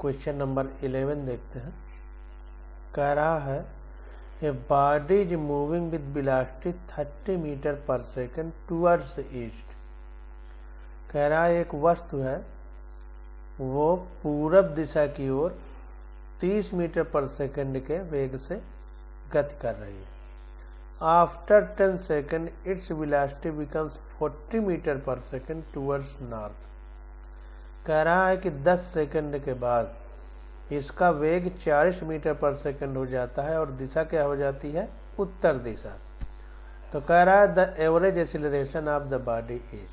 Question number 11 देखते हैं। कह रहा है a body is moving with velocity 30 metre per second towards east. कह रहा है एक वस्तु है वो पूरब दिशा की ओर 30 मीटर पर सेकेंड के वेग से गति कर रही है। After 10 second its velocity becomes 40 metre per second towards north. कह रहा है कि 10 सेकंड के बाद इसका वेग 40 मीटर पर सेकंड हो जाता है और दिशा क्या हो जाती है, उत्तर दिशा। तो कह रहा है the average acceleration of the body is,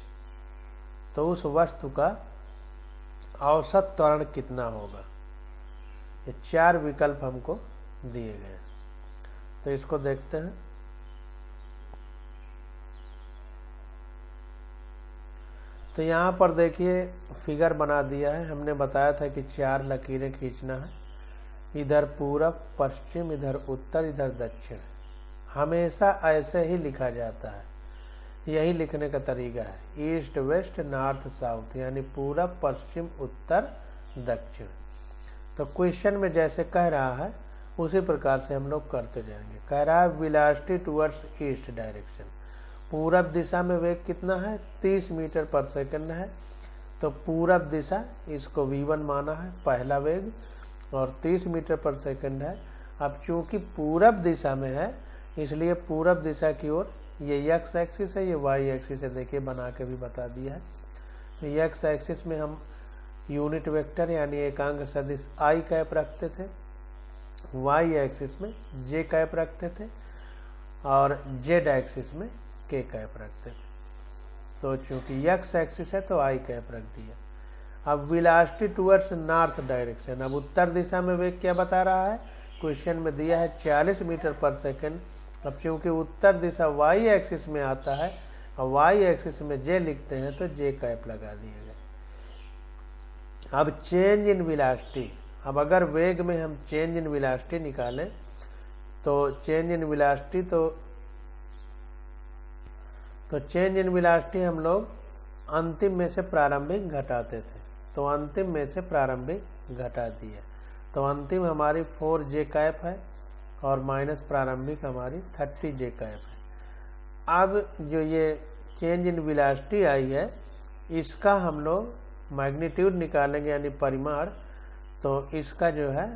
तो उस वस्तु का औसत त्वरण कितना होगा। ये 4 विकल्प हमको दिए गए, तो इसको देखते हैं। तो यहाँ पर देखिए फिगर बना दिया है। हमने बताया था कि 4 लकीरें खींचना है, इधर पूरब, पश्चिम, इधर उत्तर, इधर दक्षिण। हमेशा ऐसे ही लिखा जाता है, यही लिखने का तरीका है, ईस्ट वेस्ट नॉर्थ साउथ, यानी पूरब पश्चिम उत्तर दक्षिण। तो क्वेश्चन में जैसे कह रहा है उसी प्रकार से हम लोग करते जाएंगे। कह रहा है वेलोसिटी टुवर्ड्स ईस्ट डायरेक्शन, पूरब दिशा में वेग कितना है, 30 मीटर पर सेकंड है। तो पूरब दिशा, इसको v1 माना है पहला वेग, और 30 मीटर पर सेकंड है। अब चूंकि पूरब दिशा में है इसलिए पूरब दिशा की ओर ये x एक्सिस है, ये y एक्सिस है। देखिए बना के भी बता दिया है। तो x एक्सिस में हम यूनिट वेक्टर यानी एकांक सदिश i कैप रखते थे, y एक्सिस में j कैप रखते थे, और z एक्सिस में k कैप रखते थे। तो चूंकि x एक्सिस है तो i कैप रख दिया। अब वेलोसिटी टुवर्ड्स नॉर्थ डायरेक्शन, अब उत्तर दिशा में वेग क्या बता रहा है, क्वेश्चन में दिया है 40 मीटर पर सेकंड। अब चूंकि उत्तर दिशा y एक्सिस में आता है और y एक्सिस में j लिखते हैं तो j कैप लगा दिया गया। अब चेंज इन वेलोसिटी, अब अगर वेग में हम चेंज इन वेलोसिटी निकालें तो चेंज इन वेलोसिटी तो चेंज इन वेलोसिटी हम लोग अंतिम में से प्रारंभिक घटाते थे, तो अंतिम में से प्रारंभिक घटा दिया। तो अंतिम हमारी 4j कैप है और माइनस प्रारंभिक हमारी 30j कैप है। अब जो ये चेंज इन वेलोसिटी आई है इसका हम लोग मैग्नीट्यूड निकालेंगे यानी परिमाण। तो इसका जो है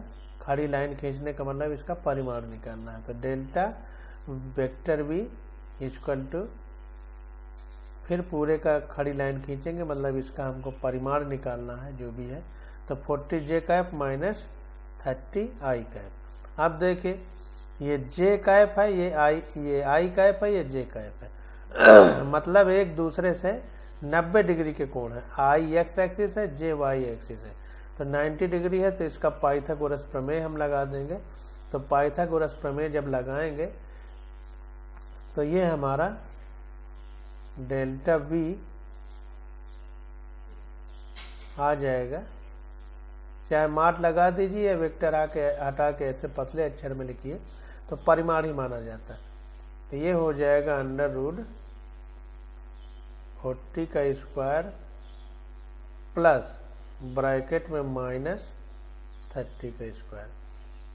खड़ी लाइन खींचने का मतलब इसका परिमाण निकालना है। तो delta vector v equal to, फिर पूरे का खड़ी लाइन खींचेंगे मतलब इसका हमको परिमाण निकालना है जो भी है। तो 40j cap minus 30i cap. अब देखिए ये j कैप है, ये i कैप है, ये j कैप है मतलब एक दूसरे से 90 डिग्री के कोण है। i x एक्सिस है, j y एक्सिस है, तो 90 डिग्री है। तो इसका पाइथागोरस प्रमेय हम लगा देंगे। तो पाइथागोरस प्रमेय जब लगाएंगे तो ये हमारा डेल्टा v आ जाएगा। चाहे मार्क लगा दीजिए या वेक्टर आके हटा के ऐसे पतले अक्षर में लिखिए, तो परिमाण ही माना जाता है। तो ये हो जाएगा अंडर रूट 40 का स्क्वायर प्लस ब्रैकेट में माइनस 30 का स्क्वायर,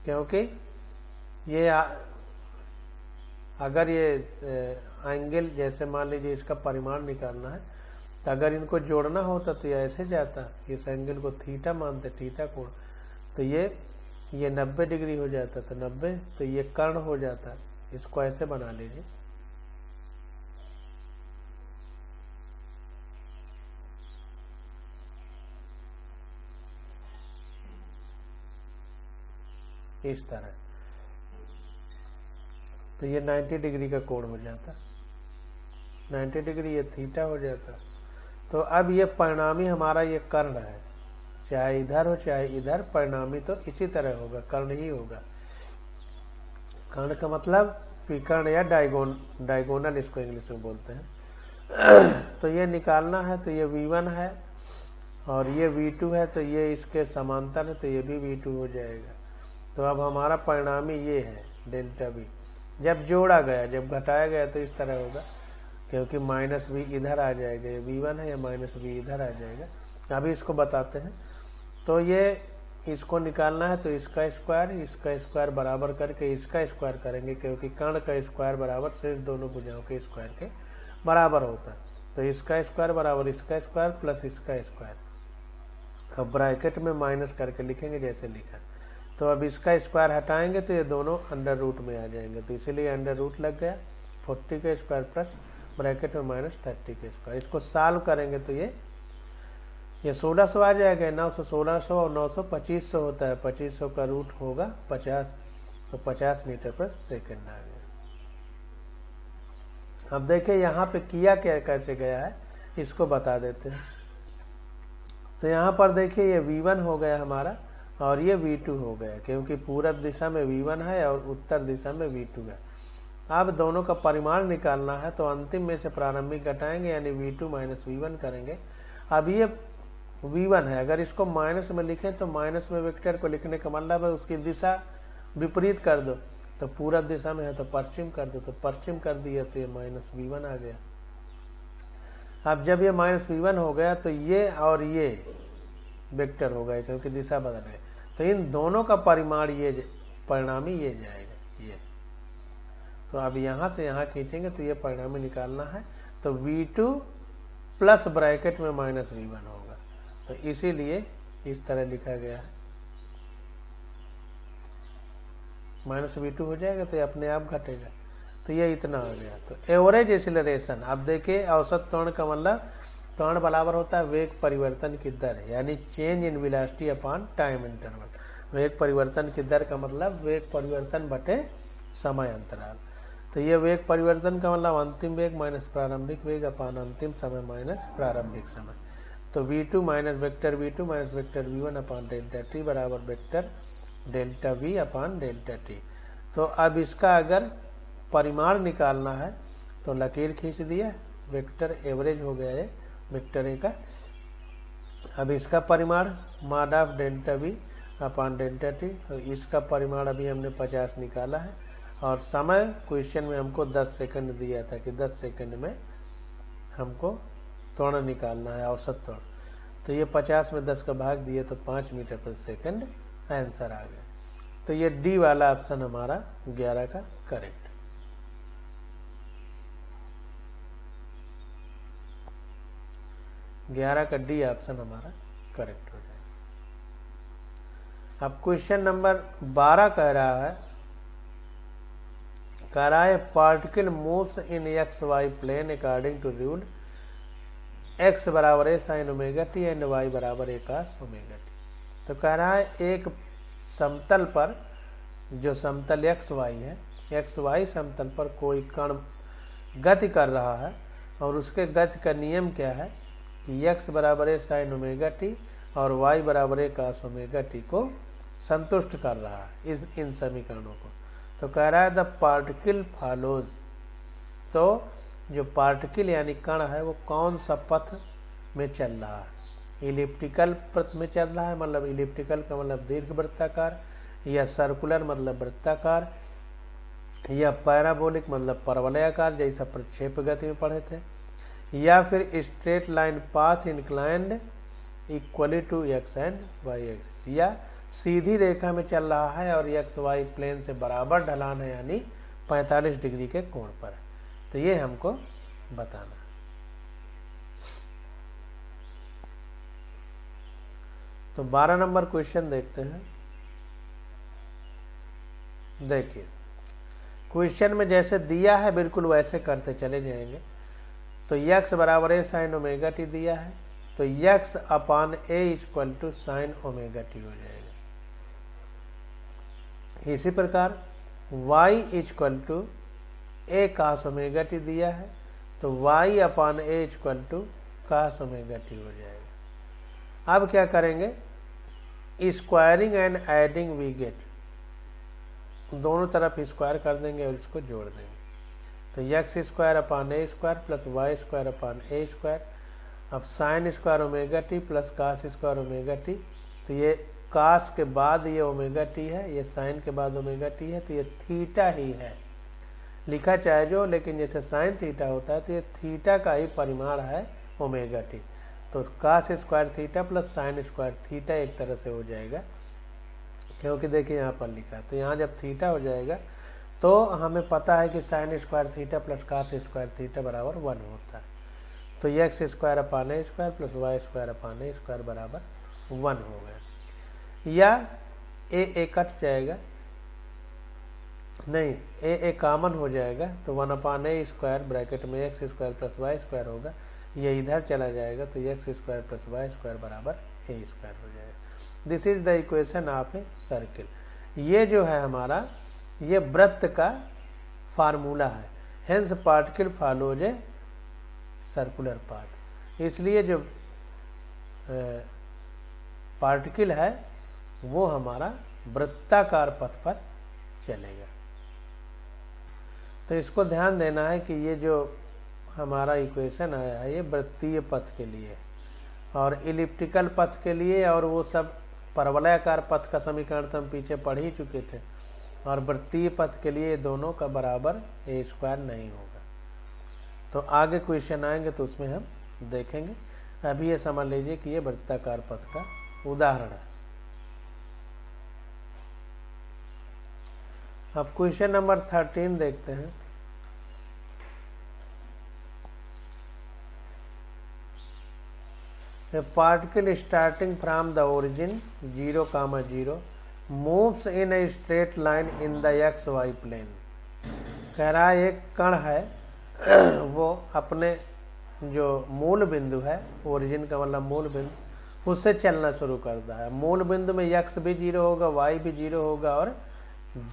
क्योंकि ये अगर ये एंगल जैसे मान लीजिए इसका परिमाण निकालना है तो अगर इनको जोड़ना होता तो ये ऐसे जाता, इस एंगल को थीटा मानते, थीटा कोण, तो ये 90 डिग्री हो जाता, तो 90, तो ये कर्ण हो जाता। इसको ऐसे बना लीजिए। इस तरह, तो ये 90 डिग्री का कोण हो जाता, 90 डिग्री, ये थीटा हो जाता। तो अब ये परिणामी हमारा ये कर्ण है, चाहे इधर हो चाहे इधर, परिणामी तो इसी तरह होगा, कर्ण ही होगा। कर्ण का मतलब विकर्ण या डायगोनल इसको इंग्लिश में बोलते हैं। तो ये निकालना है, तो ये v1 है और ये v2 है, तो ये इसके समांतर है, तो ये भी v2 हो जाएगा। तो अब हमारा परिणामी ये है डेल्टा v। जब जोड़ा गया, जब घटाया गया तो इस तरह होगा, क्योंकि माइनस v इधर आ जाएगा, ये v1 है, या माइनस v इधर आ जाएगा। अभी इसको बताते हैं। तो ये इसको निकालना है तो इसका स्क्वायर बराबर करके इसका स्क्वायर करेंगे, क्योंकि कर्ण का स्क्वायर बराबर शेष दोनों भुजाओं के स्क्वायर के बराबर होता है। तो इसका स्क्वायर बराबर इसका स्क्वायर प्लस इसका स्क्वायर, अब ब्रैकेट में माइनस करके लिखेंगे जैसे लिखा। तो अब इसका स्क्वायर हटाएंगे तो ये दोनों अंडर रूट में आ जाएंगे, तो इसीलिए अंडर रूट लग गया। 40 का स्क्वायर प्लस ब्रैकेट में माइनस 30 का स्क्वायर। इसको सॉल्व करेंगे तो ये 1600 आ जाएगा। 900 1600 और 900 2500 होता है। 2500 का रूट होगा 50, तो 50 मीटर पर सेकंड आ गया। अब देखिए यहाँ पे किया क्या कैसे गया है, इसको बता देते हैं। तो यहाँ पर देखिए ये V1 हो गया हमारा और ये V2 हो गया, क्योंकि पूरब दिशा में V1 है और उत्तर दिशा में V2 है। अब दोनों का परिमाण निकालना है, तो अंतिम में से प्रारंभिक घटाएंगे, यानी V2 माइनस V1 करेंगे। अब ये V1 है, अगर इसको माइनस में लिखें तो माइनस में वेक्टर को लिखने का मतलब है उसकी दिशा विपरीत कर दो। तो पूरब दिशा में है तो पश्चिम कर दो, तो पश्चिम कर दिया तो ये माइनस V1 आ गया। अब जब ये माइनस V1 हो गया तो ये और ये वेक्टर हो गए, क्योंकि दिशा बदल गई। तो इन दोनों का परिमाण ये परिणामी ये जाएगा ये। तो अब यहाँ से यहाँ खींचेंगे तो ये परिणामी निकालना है, तो V2 प्लस ब्रैकेट में माइनस V1 होगा। तो इसीलिए इस तरह लिखा गया है, माइनस V2 हो जाएगा तो ये अपने आप घटेगा। तो ये इतना आ गया। तो एवरेज एक्सीलरेशन, अब देखिए औसत त्वरण का मतलब त्वरण बराबर होता है वेग परिवर्तन की दर, यानी change in velocity upon time interval. वेग परिवर्तन की दर का मतलब वेग परिवर्तन बटे समय अंतराल। तो ये वेग परिवर्तन का मतलब अंतिम वेग माइनस प्रारंभिक वेग अपॉन अंतिम समय माइनस प्रारंभिक समय। तो V2 minus vector V2 minus vector V1 upon delta t बराबर vector delta V upon delta t. तो अब इसका अगर परिमाण निकालना है तो लकीर खींच दिया, वेक्टर एवरेज हो गया है वेक्टर ए का। अब इसका परिमाण mod of delta V upon delta t, तो इसका परिमाण अभी हमने 50 निकाला है। और समय क्वेश्चन में हमको 10 सेकंड दिया था कि 10 सेकंड में हमको त्वरण निकालना है, औसत त्वरण। तो ये 50 में 10 का भाग दिए तो 5 मीटर पर सेकंड आंसर आ गया। तो ये डी वाला ऑप्शन हमारा 11 का करेक्ट। ग्यारह का डी ऑप्शन हमारा करेक्ट हो जाएगा। अब क्वेश्चन नंबर 12 कह रहा है particle moves in x y plane according to rule x बराबर है sine omega t and y बराबर है कास ओमेगा टी। तो कह रहा है एक समतल पर, जो समतल एक्स वाई है, एक्स वाई समतल पर कोई कण गति कर रहा है और उसके गति का नियम क्या है कि एक्स बराबर है साइन ओमेगा टी और वाई बराबर है कास ओमेगा टी को संतुष्ट कर रहा है इन समीकरणों को। तो कह रहा है द पार्टिकल फॉलोज, तो जो पार्टिकल यानी कण है वो कौन सा पथ में चल रहा है। इलिप्टिकल पथ में चल रहा है, मतलब इलिप्टिकल का मतलब दीर्घ वृत्ताकार, या सर्कुलर मतलब वृत्ताकार, या पैराबोलिक मतलब परवलयाकार जैसा प्रक्षेप गति में पढ़े थे, या फिर straight line path inclined equally to x and y axis, या सीधी रेखा में चल रहा है और एक्स वाई प्लेन से बराबर ढलान है, यानी 45 डिग्री के कोण पर है। तो ये हमको बताना। तो 12 नंबर क्वेश्चन देखते हैं। देखिए क्वेश्चन में जैसे दिया है बिल्कुल वैसे करते चले जाएंगे। तो यक्स बराबर है साइन ओमेगा टी दिया है, तो x upon a equal to sine omega t हो जाएगा। इसी प्रकार y equal to a cos omega t दिया है, तो y upon a equal to cos omega t हो जाएगा। अब क्या करेंगे, squaring and adding we get, दोनों तरफ स्क्वायर कर देंगे और इसको जोड़ देंगे। तो x square upon a square plus y square upon a square. अब sine square omega t plus cos square omega t, तो ये कास के बाद ये ओमेगा टी है, ये साइन के बाद ओमेगा टी है, तो ये थीटा ही है, लिखा चाहे जो, लेकिन जैसे साइन थीटा होता है तो ये थीटा का ही परिमाण है ओमेगा टी। तो cos square theta plus sine square theta एक तरह से हो जाएगा क्योंकि देखिए यहाँ पर लिखा है, तो यहाँ जब थीटा हो जाएगा तो हमें पता है कि sine square theta plus cos square theta बराबर 1 होता है। तो x square upon a square plus y square upon a square बराबर 1 हो गया। या ए कट जाएगा, नहीं ए कॉमन हो जाएगा, तो 1 अपान ए स्क्वायर ब्रैकेट में x square plus y square होगा, ये इधर चला जाएगा तो x square plus y square बराबर ए स्क्वायर हो जाएगा। This is the equation of a circle. ये जो है हमारा ये वृत्त का फार्मूला है। Hence particle follows a circular path. इसलिए जो पार्टिकल है वो हमारा वृत्ताकार पथ पर चलेगा। तो इसको ध्यान देना है कि ये जो हमारा इक्वेशन आया है ये वृत्तीय पथ के लिए और इलिप्टिकल पथ के लिए, और वो सब परवलयाकार पथ का समीकरण तो हम पीछे पढ़ ही चुके थे, और वृत्तीय पथ के लिए दोनों का बराबर ए स्क्वायर नहीं होगा। तो आगे क्वेश्चन आएंगे तो उसमें हम देखेंगे। अभी ये समझ लीजिए कि ये वृत्ताकार पथ का उदाहरण है। अब क्वेश्चन नंबर 13 देखते हैं। A particle starting from the origin 0, 0 moves in a straight line in the xy plane। कह रहा है एक कण है वो अपने जो मूल बिंदु है, ओरिजिन का मतलब मूल बिंदु, उससे चलना शुरू करता है। मूल बिंदु में x भी 0 होगा, y भी 0 होगा और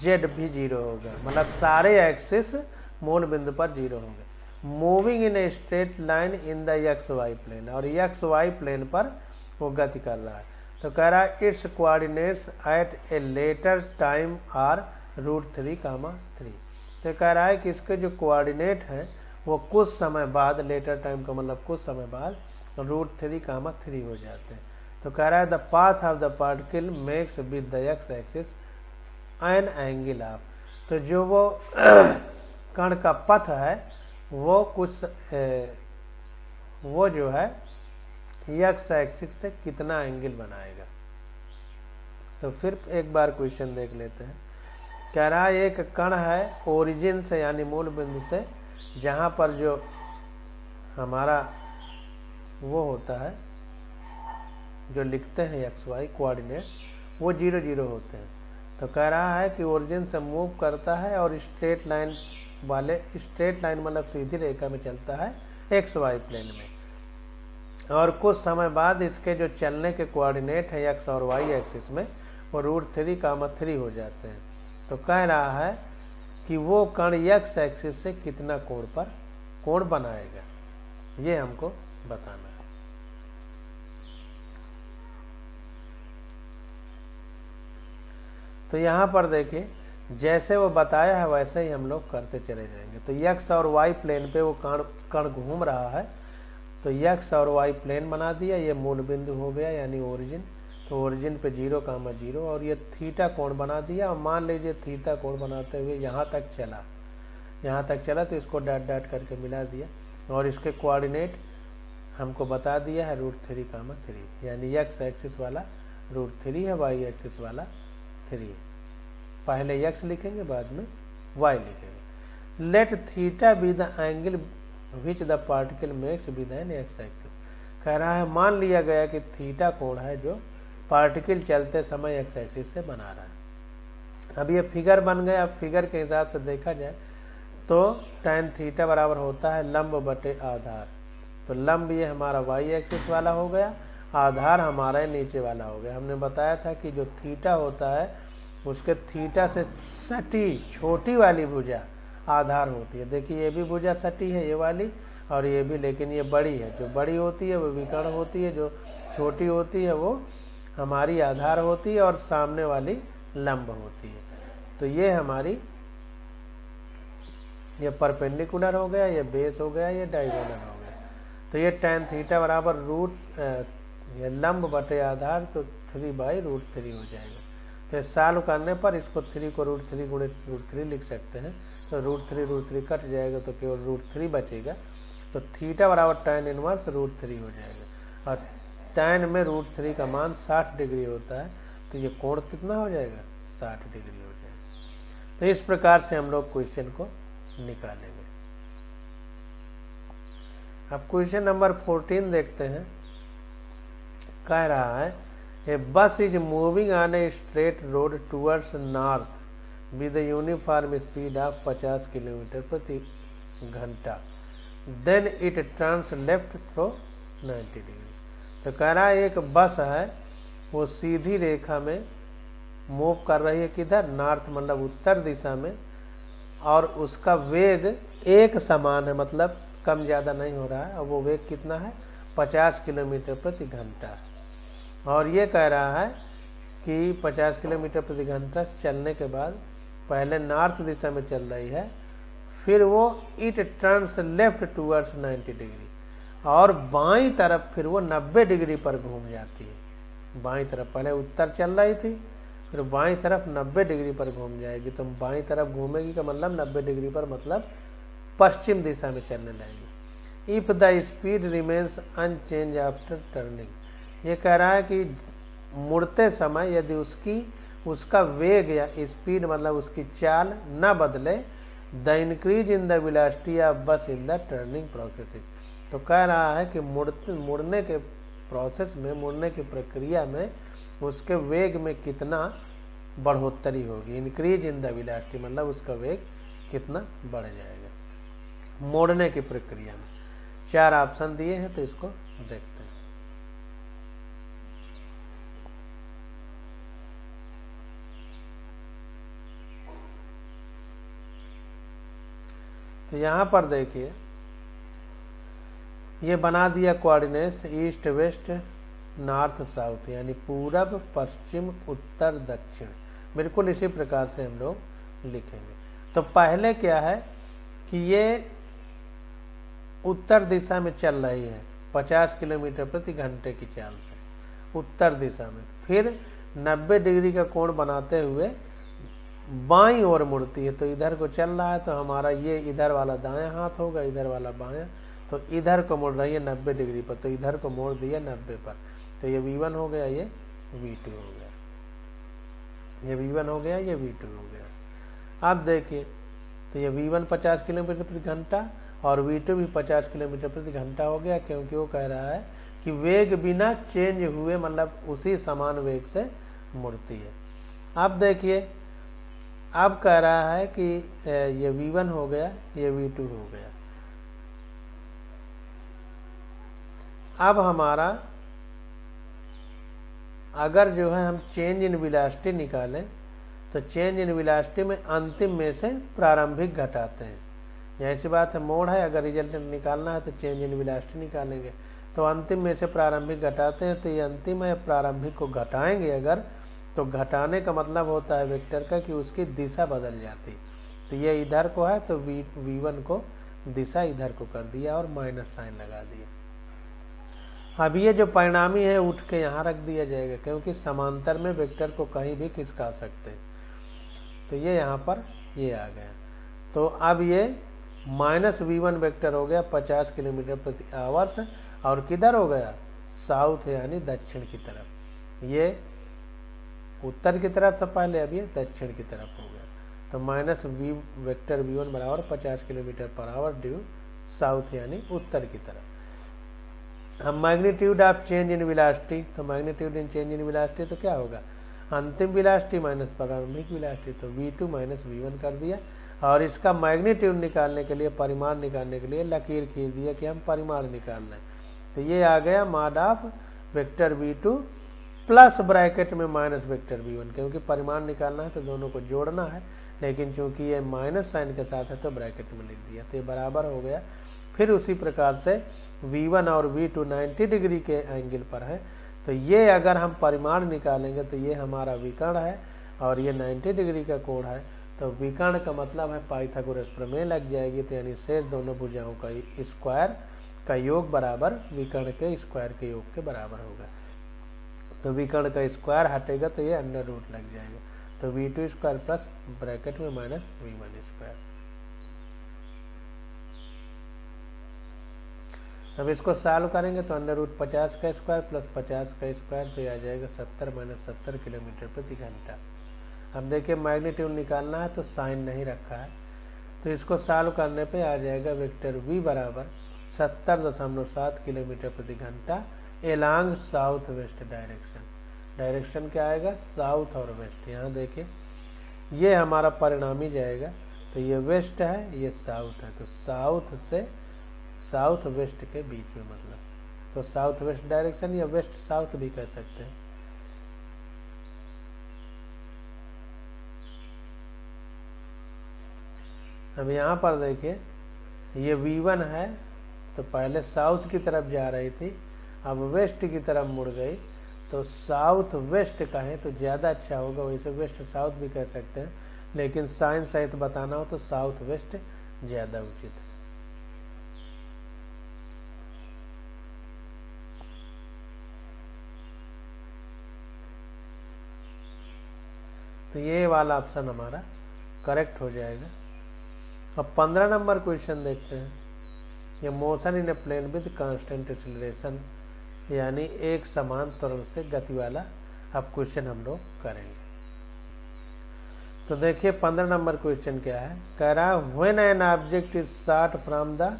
z भी 0 होगा, मतलब सारे एक्सिस मूल बिंदु पर 0 होंगे। Moving in a straight line in the x y plane, और एक्स वाई प्लेन पर वो गति कर रहा है। तो कह रहा है its coordinates at a later time are √3, 3। तो कह रहा है कि इसके जो कोऑर्डिनेट हैं वो कुछ समय बाद, लेटर टाइम का मतलब कुछ समय बाद, √3, 3 हो जाते हैं। तो कह रहा है the path of the particle makes with the x axis an angle of. तो जो वो कण का पथ है वो कुछ वो जो है एक्स एक्सिस से कितना एंगल बनाएगा। तो फिर एक बार क्वेश्चन देख लेते हैं। कह रहा है एक कण है ओरिजिन से यानी मूल बिंदु से, जहां पर जो हमारा वो होता है जो लिखते हैं एक्स वाई कोऑर्डिनेट, वो 0, 0 होते हैं। तो कह रहा है कि ओरिजिन से मूव करता है और स्ट्रेट लाइन वाले, स्ट्रेट लाइन मतलब सीधी रेखा में चलता है एक्स वाई प्लेन में, और कुछ समय बाद इसके जो चलने के कोऑर्डिनेट है एक्स और वाई एक्सिस में वो √3, 3 हो जाते हैं। तो कह रहा है कि वो कण एक्स एक्सिस से कितना कोण पर कोण बनाएगा, ये हमको बताना है। तो यहाँ पर देखिए जैसे वो बताया है वैसे ही हम लोग करते चले जाएंगे। तो एक्स और वाई प्लेन पे वो कण घूम रहा है, तो एक्स और वाई प्लेन बना दिया, ये मूल बिंदु हो गया यानी ओरिजिन। तो ओरिजिन पे 0, 0 और ये थीटा कोण बना दिया। और मान लीजिए थीटा कोण बनाते हुए यहाँ तक चला तो इसको डॉट डॉट करके मिला दिया, और इसके कोऑर्डिनेट हमको बता दिया है √3, 3, यानी एक्स एक्सिस वाला √3 है, वाई एक्सिस वाला 3 है। पहले x लिखेंगे बाद में y लिखेंगे। Let theta be the angle which the particle makes with an x axis. कह रहा है मान लिया गया कि थीटा कोण है जो पार्टिकल चलते समय एक्स एक्सिस से बना रहा है। अब ये फिगर बन गया। अब फिगर के हिसाब से देखा जाए तो tan थीटा बराबर होता है लंब बटे आधार। तो लंब ये हमारा y एक्सिस वाला हो गया, आधार हमारा नीचे वाला हो गया। हमने बताया था कि जो थीटा होता है उसके थीटा से सटी छोटी वाली भुजा आधार होती है। देखिए ये भी भुजा सटी है ये वाली, और ये भी, लेकिन ये बड़ी है। जो बड़ी होती है वो विकर्ण होती है, जो छोटी होती है वो हमारी आधार होती है, और सामने वाली लंब होती है। तो ये हमारी ये परपेंडिकुलर हो गया, ये बेस हो गया, ये डायगोनल हो गया। तो ये tan थीटा बराबर ये लंब बटे आधार, तो 3/√3 हो जाएगा। तो सॉल्व करने पर इसको 3 को √3 गुणित √3 लिख सकते हैं। तो √3 कट जाएगा तो केवल √3 बचेगा। तो थीटा बराबर tan इनवर्स √3 हो जाएगा, और tan में √3 का मान 60 डिग्री होता है। तो ये कोण कितना हो जाएगा, 60 डिग्री हो जाएगा। तो इस प्रकार से हम लोग क्वेश्चन को निकालेंगे। अब क्वेश्चन नंबर 14 देखते हैं। कह रहा है a bus is moving on a straight road towards north with uniform speed of 50 kilometre प्रति घंटा, then it turns left through 90 degree. तो कह रहा है एक बस है, वो सीधी रेखा में मूव कर रही है, किधर, नॉर्थ मतलब उत्तर दिशा में, और उसका वेग एक समान है, मतलब कम ज़्यादा नहीं हो रहा है, और वो वेग कितना है, 50 किलोमीटर प्रति घंटा है। और ये कह रहा है कि 50 किलोमीटर प्रति घंटा चलने के बाद पहले नॉर्थ दिशा में चल रही है, फिर वो it turns left towards 90 degree, और बाईं तरफ फिर वो 90 डिग्री पर घूम जाती है। बाईं तरफ पहले उत्तर चल रही थी, फिर बाईं तरफ 90 डिग्री पर घूम जाएगी। तो बाईं तरफ घूमेगी का मतलब 90 डिग्री पर मतलब पश्चिम दिशा में चलने लगेगी। If the speed remains unchanged after turning, ये कह रहा है कि मुड़ते समय यदि उसका वेग या स्पीड मतलब उसकी चाल न बदले, the increase in the velocity of बस इन द टर्निंग प्रोसेस। तो कह रहा है कि मुड़ने के प्रोसेस में, मुड़ने की प्रक्रिया में उसके वेग में कितना बढ़ोतरी होगी। इंक्रीज इन द वेलोसिटी मतलब उसका वेग कितना बढ़ जाएगा मोड़ने की प्रक्रिया में। 4 ऑप्शन दिए हैं, तो इसको देखते हैं। तो यहां पर देखिए ये बना दिया coordinates east west north south, यानी पूरब पश्चिम उत्तर दक्षिण, बिल्कुल इसी प्रकार से हम लोग लिखेंगे। तो पहले क्या है कि ये उत्तर दिशा में चल रही है 50 किलोमीटर प्रति घंटे की चाल से उत्तर दिशा में, फिर 90 डिग्री का कोण बनाते हुए बाईं ओर मुड़ती है। तो इधर को चल रहा है, तो हमारा ये इधर वाला दायां हाथ होगा, इधर वाला बायां, तो इधर को मुड़ रही है 90 डिग्री पर, तो इधर को मोड़ दिया 90 पर। तो ये V1 हो गया, ये V2 हो गया, ये V1 हो गया, ये V2 हो गया। अब देखिए तो ये V1 50 किलोमीटर प्रति घंटा और V2 भी 50 किलोमीटर प्रति घंटा हो गया, क्योंकि वो कह रहा है कि वेग बिना चेंज हुए मतलब उसी समान वेग से मुड़ती है। अब देखिए अब कह रहा है कि ये V1 हो गया, ये V2 हो गया। अब हमारा अगर जो है हम चेंज इन वेलोसिटी निकालें, तो चेंज इन वेलोसिटी में अंतिम में से प्रारंभिक घटाते हैं। जैसी बात है, मोड़ है, अगर रिजल्ट निकालना है तो चेंज इन वेलोसिटी निकालेंगे, तो अंतिम में से प्रारंभिक घटाते हैं। तो ये अंतिम है, प्रारंभिक को घटाएंगे अगर, तो घटाने का मतलब होता है वेक्टर का कि उसकी दिशा बदल जाती। तो ये इधर को है, तो V1 को दिशा इधर को कर दिया और माइनस साइन लगा दिया। अब ये जो परिणामी है उठ के यहाँ रख दिया जाएगा, क्योंकि समांतर में वेक्टर को कहीं भी खिसका सकते हैं। तो ये यहाँ पर ये आ गया। तो अब ये -V1 वेक्टर हो गया 50 किलोमीटर प्रति आवर्स, और किधर हो गया, साउथ यानी दक्षिण की तरफ। ये उत्तर की तरफ था पहले, अब ये दक्षिण की तरफ हो गया। तो -V वेक्टर V1 बराबर 50 kilometre per hour due south यानी उत्तर की तरफ। अब magnitude of change in velocity, तो magnitude in change in velocity तो क्या होगा, अंतिम वेलोसिटी माइनस प्रारंभिक वेलोसिटी, तो V2 - V1 कर दिया। और इसका मैग्नीट्यूड निकालने के लिए, परिमाण निकालने के लिए लकीर खींच दिया कि हम परिमाण निकाल रहे हैं। तो ये आ गया mod of vector V2 plus bracket में माइनस वेक्टर V1, क्योंकि परिमाण निकालना है तो दोनों को जोड़ना है, लेकिन चूंकि ये माइनस साइन के साथ है तो ब्रैकेट में लिख दिया। तो ये बराबर हो गया। फिर उसी प्रकार से V1 और V2 90 डिग्री के एंगल पर है, तो ये अगर हम परिमाण निकालेंगे तो ये हमारा विकर्ण है और ये 90 डिग्री का कोण है। तो विकर्ण का मतलब है पाइथागोरस प्रमेय लग जाएगी। तो यानी शेष दोनों भुजाओं का स्क्वायर का योग बराबर विकर्ण के स्क्वायर के योग के बराबर होगा। तो विकर्ण का स्क्वायर हटेगा तो ये अंडर रूट लग जाएगा। तो V2 स्क्वायर प्लस ब्रैकेट में माइनस V1 स्क्वायर। अब इसको सॉल्व करेंगे तो √50 का स्क्वायर प्लस 50 का स्क्वायर, तो ये आ जाएगा 70 - 70 किलोमीटर प्रति घंटा। अब देखिए मैग्नीट्यूड निकालना है तो साइन नहीं रखा है, तो इसको सॉल्व करने पे आ जाएगा वेक्टर v बराबर 70.7 किलोमीटर प्रति घंटा along south west direction. Direction क्या आएगा? साउथ और वेस्ट। यहाँ देखिए ये हमारा परिणामी जाएगा, तो ये वेस्ट है, ये साउथ है, तो साउथ से साउथ वेस्ट के बीच में, मतलब तो साउथ वेस्ट डायरेक्शन या वेस्ट साउथ भी कह सकते हैं। अब यहाँ पर देखिए ये v1 है, तो पहले साउथ की तरफ जा रही थी, अब वेस्ट की तरफ मुड़ गई, तो साउथ वेस्ट कहें तो ज़्यादा अच्छा होगा, वैसे वेस्ट साउथ भी कह सकते हैं, लेकिन साइन सहित बताना हो तो साउथ वेस्ट ज़्यादा उचित है। तो ये वाला ऑप्शन हमारा करेक्ट हो जाएगा। अब 15 नंबर क्वेश्चन देखते हैं। ये motion in a plane with constant acceleration, यानी एक समान त्वरण से गति वाला अब क्वेश्चन हम लोग करेंगे। तो देखिए 15 नंबर क्वेश्चन क्या है, कह रहा है when an object is shot from the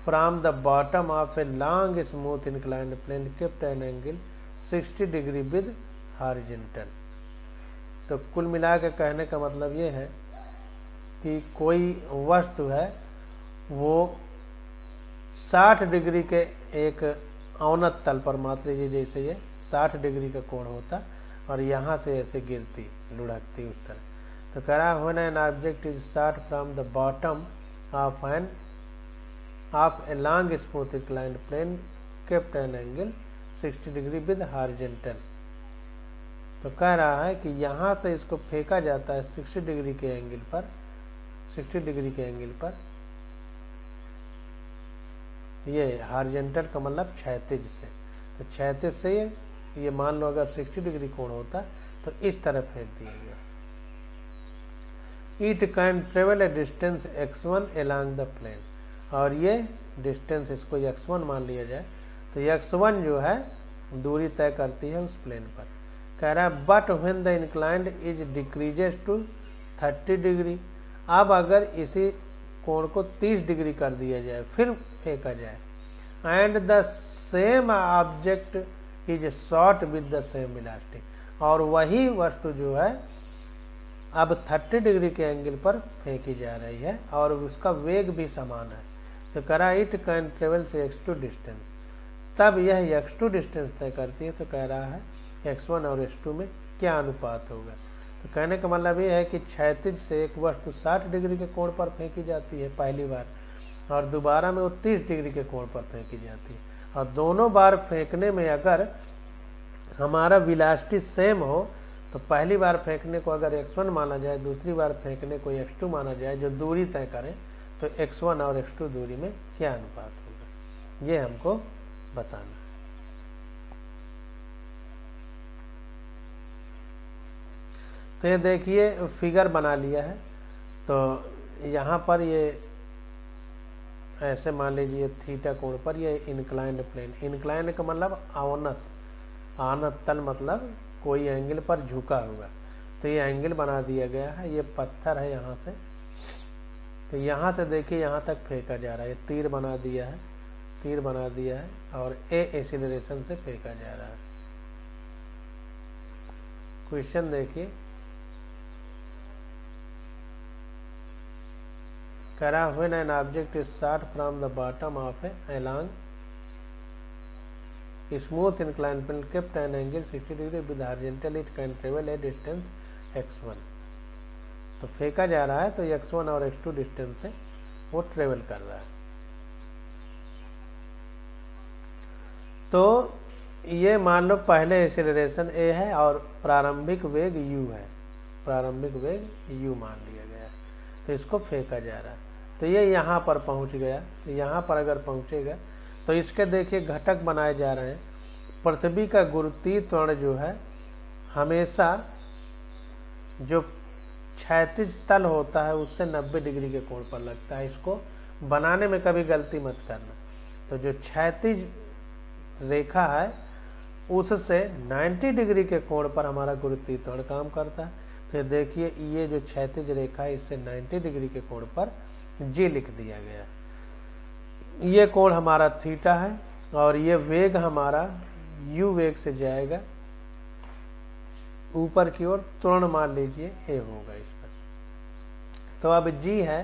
from the bottom of a long smooth inclined plane kept an angle 60 degree with horizontal। तो कुल मिला के कहने का मतलब ये है कि कोई वस्तु है वो 60 डिग्री के एक अवनत तल पर, मान लीजिए जैसे ये 60 डिग्री का कोण होता और यहाँ से ऐसे गिरती लुढ़कती उस तरह। तो कह रहा है when an object is shot from the bottom of a long smooth inclined plane kept an angle 60 degree with horizontal। तो कह रहा है कि यहाँ से इसको फेंका जाता है 60 डिग्री के एंगल पर, 60 डिग्री के एंगल पर, ये हॉरिजॉन्टल का मतलब क्षैतिज से, तो क्षैतिज से ये मान लो अगर 60 डिग्री कोण होता तो इस तरफ फेंक दिया गया। It can travel a distance x1 along the plane, और ये डिस्टेंस इसको x1 मान लिया जाए, तो x1 जो है दूरी तय करती है उस प्लेन पर। कह रहा है but when the inclined is decreases to 30 degree, अब अगर इसी कोण को 30 डिग्री कर दिया जाए फिर फेंका जाए, and the same object is shot with the same velocity, और वही वस्तु जो है अब 30 डिग्री के एंगल पर फेंकी जा रही है और उसका वेग भी समान है। तो करा इट कैन ट्रेवल से x2 डिस्टेंस, तब यह x2 डिस्टेंस तय करती है। तो कह रहा है x1 और x2 में क्या अनुपात होगा। तो कहने का मतलब ये है कि क्षैतिज से एक वस्तु 60 डिग्री के कोण पर फेंकी जाती है पहली बार, और दोबारा में वो 30 डिग्री के कोण पर फेंकी जाती है, और दोनों बार फेंकने में अगर हमारा वेलोसिटी सेम हो तो पहली बार फेंकने को अगर x1 माना जाए, दूसरी बार फेंकने को x2 माना जाए, जो दूरी तय करें, तो x1 और x2 दूरी में क्या अनुपात होगा, ये हमको बताना है। तो ये देखिए फिगर बना लिया है। तो यहाँ पर ये ऐसे मान लीजिए थीटा कोण पर ये इंक्लाइंड प्लेन, इंक्लाइंड का मतलब अवनत, आनत तल मतलब कोई एंगल पर झुका हुआ, तो ये एंगल बना दिया गया है। ये पत्थर है यहाँ से, तो यहाँ से देखिए यहाँ तक फेंका जा रहा है, तीर बना दिया है, तीर बना दिया है, और ए एक्सीलरेशन से फेंका जा रहा है। क्वेश्चन देखिए, कह रहा when an object is shot from the bottom of a along smooth inclined plane kept an angle 60 degree with horizontal, it can travel a distance x1। तो फेंका जा रहा है तो x1 और x2 डिस्टेंस से वो ट्रेवल कर रहा है। तो ये मान लो पहले एक्सीलरेशन a है और प्रारंभिक वेग u है, प्रारंभिक वेग u मान लिया गया है, तो इसको फेंका जा रहा है। तो ये यहाँ पर पहुँच गया, तो यहाँ पर अगर पहुँचेगा तो इसके देखिए घटक बनाए जा रहे हैं। पृथ्वी का गुरुत्वीय त्वरण जो है हमेशा जो क्षैतिज तल होता है उससे 90 डिग्री के कोण पर लगता है। इसको बनाने में कभी गलती मत करना। तो जो क्षैतिज रेखा है उससे 90 डिग्री के कोण पर हमारा गुरुत्वीय त्वरण काम करता है। फिर देखिए ये जो क्षैतिज रेखा है इससे 90 डिग्री के कोण पर जी लिख दिया गया है। ये कोण हमारा थीटा है और ये वेग हमारा u वेग से जाएगा ऊपर की ओर, त्वरण मान लीजिए a होगा इस पर। तो अब g है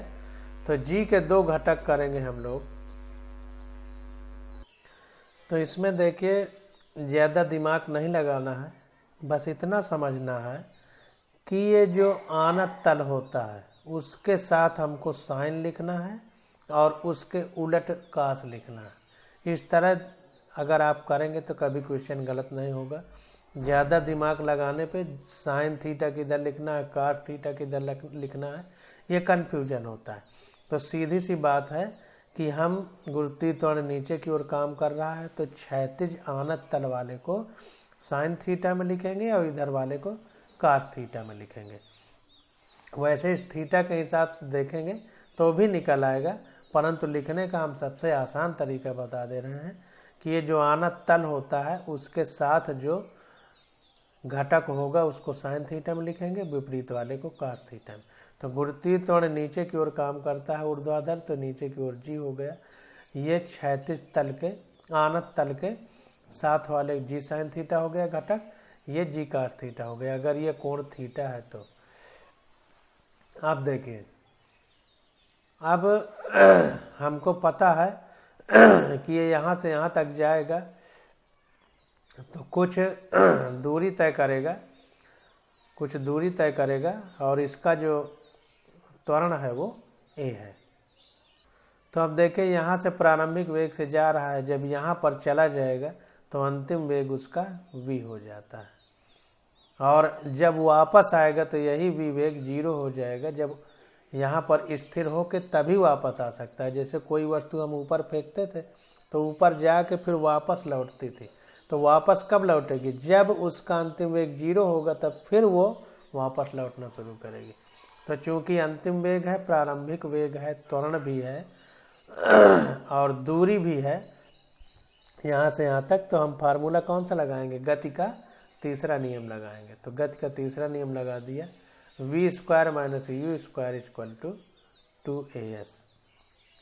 तो g के 2 घटक करेंगे हम लोग। तो इसमें देखिए ज्यादा दिमाग नहीं लगाना है, बस इतना समझना है कि ये जो आनत तल होता है उसके साथ हमको साइन लिखना है और उसके उलट कास लिखना है। इस तरह अगर आप करेंगे तो कभी क्वेश्चन गलत नहीं होगा। ज़्यादा दिमाग लगाने पे साइन थीटा किधर लिखना है, कास थीटा किधर लिखना है, ये कन्फ्यूजन होता है। तो सीधी सी बात है कि हम गुरुत्वीय त्वरण नीचे की ओर काम कर रहा है तो क्षैतिज आनत तल वाले को साइन थीटा में लिखेंगे और इधर वाले को कास थीटा में लिखेंगे। वैसे इस थीटा के हिसाब से देखेंगे तो भी निकल आएगा, परंतु लिखने का हम सबसे आसान तरीका बता दे रहे हैं कि ये जो आनत तल होता है उसके साथ जो घटक होगा उसको साइन थीटा में लिखेंगे, विपरीत वाले को कास थीटा में। तो गुरुत्वीय त्वरण नीचे की ओर काम करता है ऊर्ध्वाधर, तो नीचे की ओर जी हो गया। ये क्षैतिज तल के आनत तल के साथ वाले जी साइन थीटा हो गया घटक, ये जी कास थीटा हो गया। अगर ये कोण थीटा है तो आप देखिए अब हमको पता है कि ये यहाँ से यहाँ तक जाएगा तो कुछ दूरी तय करेगा और इसका जो त्वरण है वो a है। तो अब देखिए यहाँ से प्रारंभिक वेग से जा रहा है, जब यहाँ पर चला जाएगा तो अंतिम वेग उसका v हो जाता है और जब वापस आएगा तो यही v वेग 0 हो जाएगा। जब यहाँ पर स्थिर हो के तभी वापस आ सकता है। जैसे कोई वस्तु हम ऊपर फेंकते थे तो ऊपर जाके फिर वापस लौटती थी, तो वापस कब लौटेगी? जब उसका अंतिम वेग 0 होगा तब फिर वो वापस लौटना शुरू करेगी। तो चूंकि अंतिम वेग है, प्रारंभिक वेग है, त्वरण भी है और दूरी भी है यहाँ से यहाँ तक, तो हम फार्मूला कौन सा लगाएंगे? गति का तीसरा नियम लगाएंगे। तो गति का तीसरा नियम लगा दिया, v² - u² = 2as।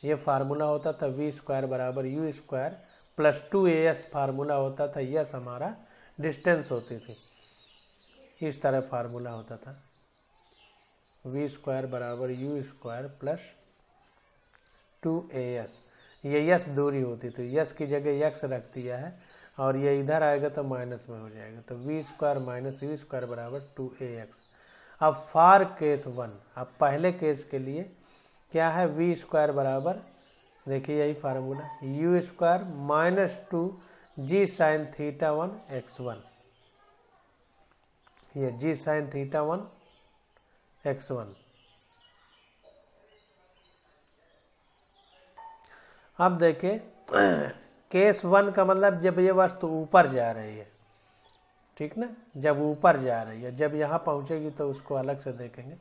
ये फार्मूला होता था v² u² + 2as फार्मूला होता था। यस हमारा डिस्टेंस होती थी, इस तरह फार्मूला होता था v² u² + 2as। ये यस दूरी होती थी, यस की जगह यक्स रख दिया है और ये इधर आएगा तो माइनस में हो जाएगा। तो v² - u² = 2ax। अब फॉर केस 1, अब पहले केस के लिए क्या है? v² बराबर, देखिए यही formula, u² - 2g sin θ1 x1। ये g sin θ1 x1। अब देखिए केस 1 का मतलब जब ये वस्तु ऊपर जा रही है, ठीक ना, जब ऊपर जा रही है, जब यहाँ पहुँचेगी तो उसको अलग से देखेंगे।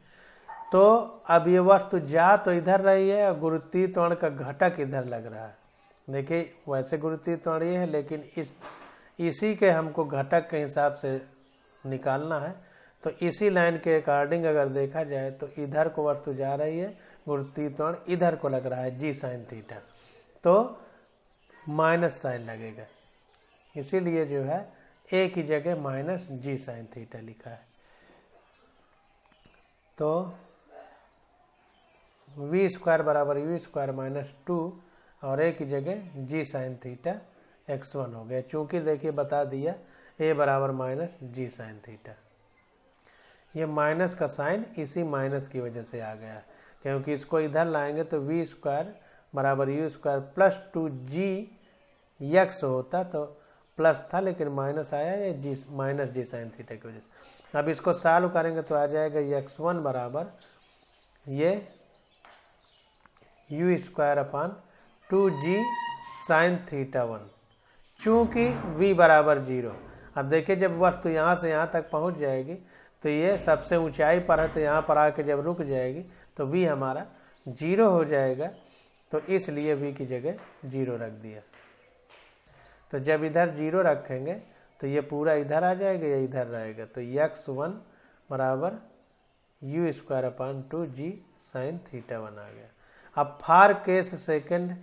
तो अब ये वस्तु जा तो इधर रही है और गुरुत्वीय त्वरण का घटक इधर लग रहा है। देखिए वैसे गुरुत्वीय त्वरण ये है, लेकिन इसी के हमको घटक के हिसाब से निकालना है। तो इसी लाइन के अकॉर्डिंग अगर देखा जाए तो इधर को वस्तु जा रही है, गुरुत्वीय त्वरण इधर को लग रहा है जी साइन थीटा, तो माइनस साइन लगेगा। इसीलिए जो है ए की जगह माइनस जी साइन थीटा लिखा है। तो v² बराबर u² - 2 और a की जगह g साइन थीटा x1 हो गया। चूंकि देखिए बता दिया a बराबर माइनस जी साइन थीटा, ये माइनस का साइन इसी माइनस की वजह से आ गया, क्योंकि इसको इधर लाएंगे तो v² बराबर u² + 2g x होता, तो प्लस था लेकिन माइनस आया, ये जी माइनस जी साइन थीटा की वजह से। अब इसको सॉल्व करेंगे तो आ जाएगा x1 बराबर ये u² / 2g sin θ1, चूंकि v बराबर 0। अब देखिए जब वस्तु यहाँ से यहाँ तक पहुँच जाएगी तो ये सबसे ऊंचाई पर है, तो यहाँ पर आके जब रुक जाएगी तो v हमारा 0 हो जाएगा, तो इसलिए v की जगह 0 रख दिया। तो जब इधर 0 रखेंगे तो ये पूरा इधर आ जाएगा, ये इधर रहेगा, तो x1 बराबर u²/2g sin θ1 आ गया। अब फार केस सेकंड,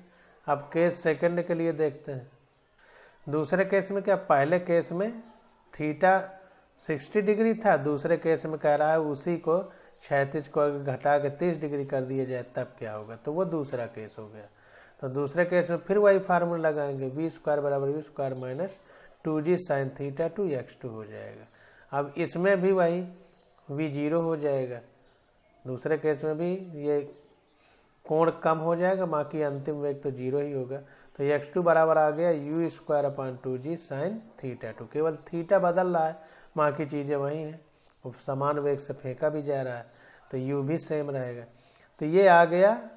अब केस सेकंड के लिए देखते हैं। दूसरे केस में क्या, पहले केस में थीटा 60 डिग्री था, दूसरे केस में कह रहा है उसी को क्षैतिज को घटा के 30 डिग्री कर दिया जाए तब क्या होगा, तो वो दूसरा केस हो गया। तो दूसरे केस में फिर वही फार्मूला लगाएंगे, v² बराबर u² - 2g sin θ 2x2 हो जाएगा। अब इसमें भी वही v 0 हो जाएगा, दूसरे केस में भी ये कोण कम हो जाएगा, बाकी अंतिम वेग तो 0 ही होगा। तो x2 बराबर आ गया u²/2g sin θ 2, केवल थीटा बदल रहा है, बाकी चीज़ें वही हैं, समान वेग से फेंका भी जा रहा है, तो u भी सेम रहेगा। तो ये आ गया,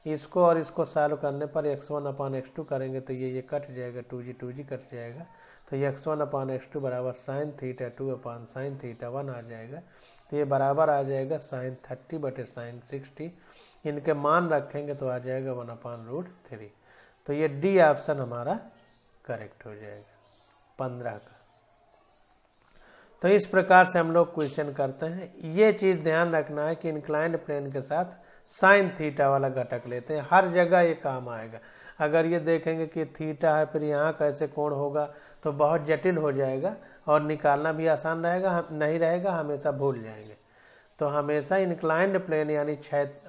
इसको और इसको सॉल्व करने पर x1/x2 करेंगे तो ये कट जाएगा, 2g कट जाएगा, तो x1/x2 बराबर sin θ 2/sin θ1 आ जाएगा। तो ये बराबर आ जाएगा sin 30/sin 60, इनके मान रखेंगे तो आ जाएगा 1/√3। तो ये डी ऑप्शन हमारा करेक्ट हो जाएगा 15 का। तो इस प्रकार से हम लोग क्वेश्चन करते हैं। ये चीज ध्यान रखना है कि इंक्लाइंड प्लेन के साथ साइन थीटा वाला घटक लेते हैं, हर जगह ये काम आएगा। अगर ये देखेंगे कि थीटा है फिर यहाँ कैसे कोण होगा तो बहुत जटिल हो जाएगा और निकालना भी आसान रहेगा नहीं रहेगा, हमेशा भूल जाएंगे। तो हमेशा इंक्लाइंड प्लेन यानी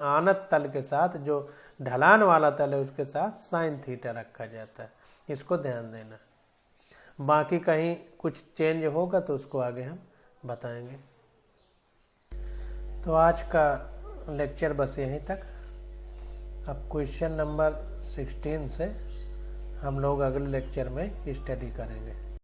आनत तल के साथ जो ढलान वाला तल है उसके साथ साइन थीटा रखा जाता है, इसको ध्यान देना। बाकी कहीं कुछ चेंज होगा तो उसको आगे हम बताएंगे। तो आज का लेक्चर बस यहीं तक। अब क्वेश्चन नंबर 16 से हम लोग अगले लेक्चर में स्टडी करेंगे।